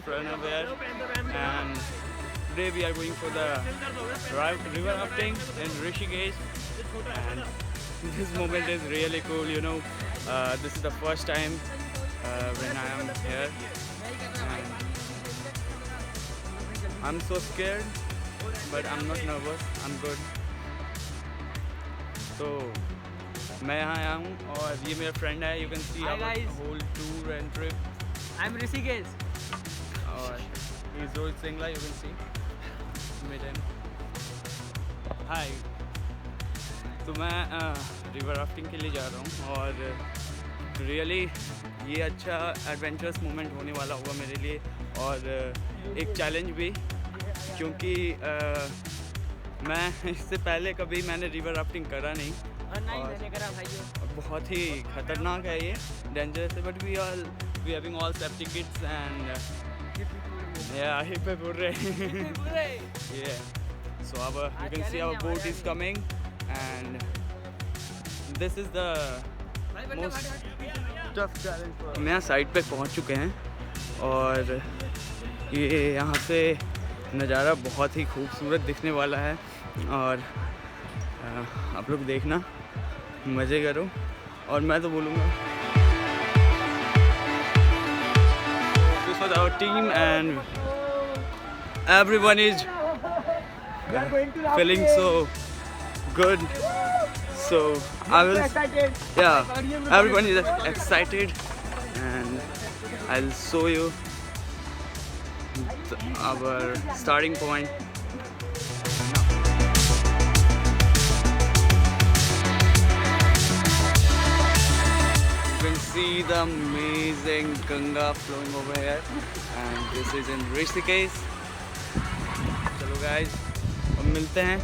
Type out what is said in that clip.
Pranav here, and today we are going for the river rafting in Rishikesh, and this moment is really cool. This is the first time when I am here, and I'm so scared, but I'm not nervous. I'm good. So मैं यहाँ आया हूँ और ये मेरा friend है. You can see our whole tour and trip. I'm Rishikesh. और he's Rohit Singla. You can see. Meet him. Hi. तो मैं रिवर राफ्टिंग के लिए जा रहा हूँ और रियली ये अच्छा एडवेंचरस मोमेंट होने वाला होगा मेरे लिए, और एक चैलेंज भी, क्योंकि मैं इससे पहले कभी मैंने रिवर राफ्टिंग करा नहीं. मैंने करा भाइयों. बहुत ही खतरनाक है ये, डेंजरस है, but we having all safety kits and hip पे पूरे. So you can see our boat is coming, and this is the most tough challenge for us. हम यहाँ साइड पे पहुँच चुके हैं और ये यहाँ से नज़ारा बहुत ही खूबसूरत दिखने वाला है, और आप लोग देखना, मज़े करो. और मैं तो बोलूँगा this was our team and everyone is feeling so good. So everyone is excited, and I'll show you our starting point. You can see the amazing Ganga flowing over here, and this is in Rishikesh. चलो guys, अब मिलते हैं.